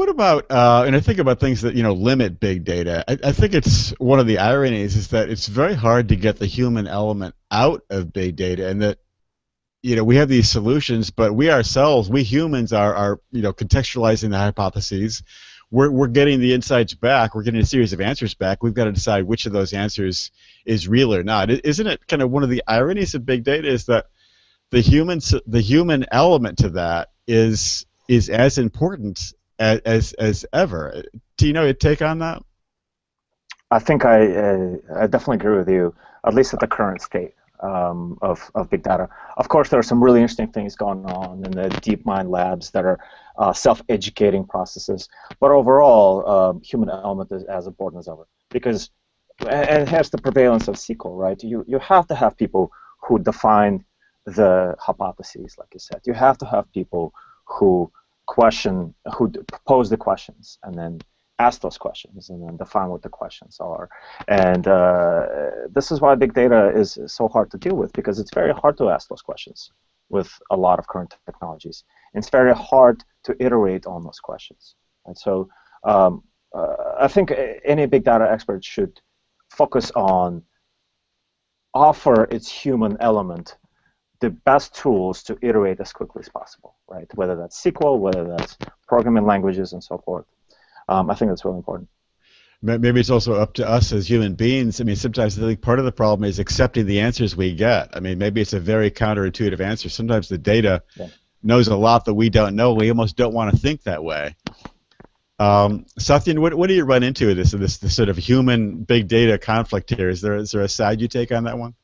what about, and I think about things that, limit big data. I think it's one of the ironies is that it's very hard to get the human element out of big data, and that, we have these solutions, but we ourselves, we humans are contextualizing the hypotheses. We're getting the insights back. We're getting a series of answers back. We've got to decide which of those answers is real or not. Isn't it kind of one of the ironies of big data is that the human element to that is as important as ever. Do you know your take on that? I think I definitely agree with you, at least at the current state of big data. Of course, there are some really interesting things going on in the DeepMind labs that are self-educating processes. But overall, human element is as important as ever because, and here's the prevalence of SQL, right? You have to have people who define the hypotheses, like you said. You have to have people who propose the questions and then ask those questions and then define what the questions are. And this is why big data is so hard to deal with, because it's very hard to ask those questions with a lot of current technologies. And it's very hard to iterate on those questions. And so I think any big data expert should focus on offer its human element the best tools to iterate as quickly as possible, right? Whether that's SQL, whether that's programming languages, and so forth. I think that's really important. Maybe it's also up to us as human beings. I mean, sometimes I think part of the problem is accepting the answers we get. I mean, maybe it's a very counterintuitive answer. Sometimes the data knows a lot that we don't know. We almost don't want to think that way. Satyan, what do you run into this sort of human big data conflict here? Is there a side you take on that one?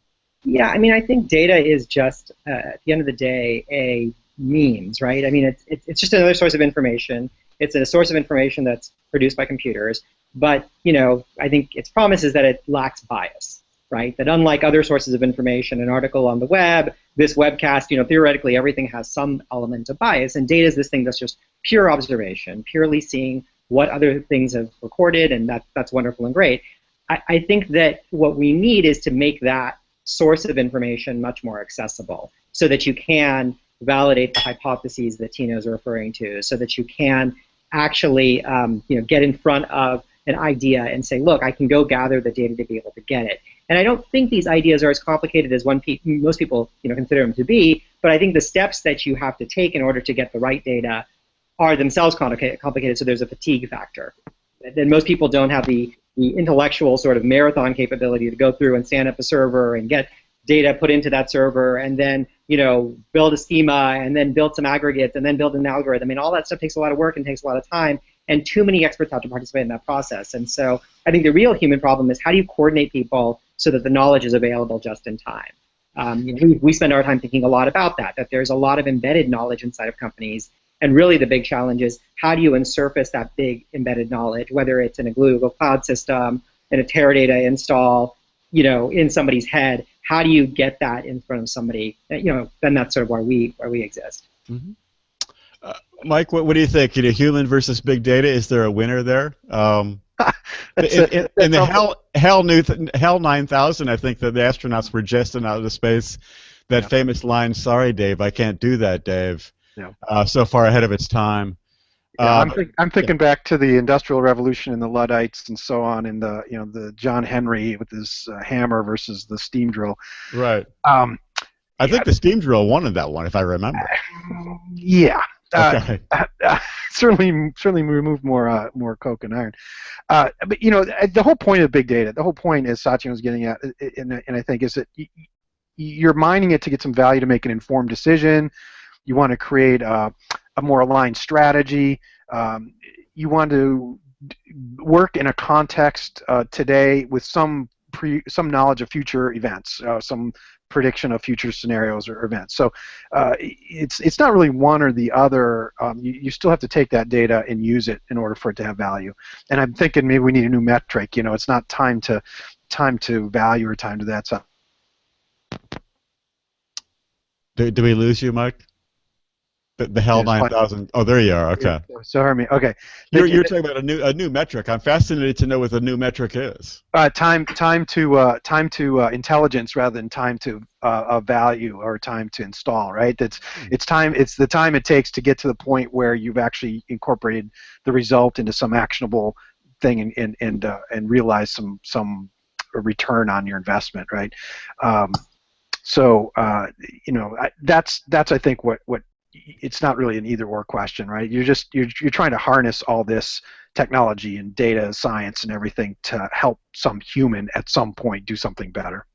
Yeah, I mean, I think data is just, at the end of the day, a means, right? I mean, it's just another source of information. It's a source of information that's produced by computers. But, I think its promise is that it lacks bias, right? That unlike other sources of information, an article on the web, this webcast, theoretically everything has some element of bias. And data is this thing that's just pure observation, purely seeing what other things have recorded, and that's wonderful and great. I think that what we need is to make that source of information much more accessible so that you can validate the hypotheses that Tino's referring to, so that you can actually get in front of an idea and say, look, I can go gather the data to be able to get it. And I don't think these ideas are as complicated as most people consider them to be, but I think the steps that you have to take in order to get the right data are themselves complicated, so there's a fatigue factor. Then most people don't have the intellectual sort of marathon capability to go through and stand up a server and get data put into that server and then build a schema and then build some aggregates and then build an algorithm. I mean, all that stuff takes a lot of work and takes a lot of time, and too many experts have to participate in that process. And so I think the real human problem is how do you coordinate people so that the knowledge is available just in time? We spend our time thinking a lot about that there's a lot of embedded knowledge inside of companies. And really the big challenge is how do you surface that big embedded knowledge, whether it's in a Google Cloud system, in a Teradata install, in somebody's head. How do you get that in front of somebody? Then that's sort of where we exist. Mm-hmm. Mike, what do you think? Human versus big data, is there a winner there? In the Hell 9000, I think that the astronauts were jettisoned out of space. That famous line, "Sorry, Dave, I can't do that, Dave." Yeah. So far ahead of its time. Yeah, I'm thinking back to the Industrial Revolution and the Luddites and so on, and the John Henry with his hammer versus the steam drill. Right. I think the steam drill wanted that one, if I remember. Yeah. Okay. Certainly remove more coke and iron. But the whole point of big data, the whole point, as Satya was getting at, and I think, is that you're mining it to get some value to make an informed decision. You want to create a more aligned strategy. You want to work in a context today with some knowledge of future events, some prediction of future scenarios or events. So it's not really one or the other. You still have to take that data and use it in order for it to have value. And I'm thinking maybe we need a new metric. It's not time to value or time to that. So. Do we lose you, Mike? The HAL 9000. Oh, there you are. Okay. So heard me. Okay. You're talking about a new metric. I'm fascinated to know what the new metric is. Time to intelligence rather than time to value or time to install. Right. It's the time it takes to get to the point where you've actually incorporated the result into some actionable thing and realize some return on your investment. Right. That's I think what it's not really an either or question, right? You're trying to harness all this technology and data science and everything to help some human at some point do something better.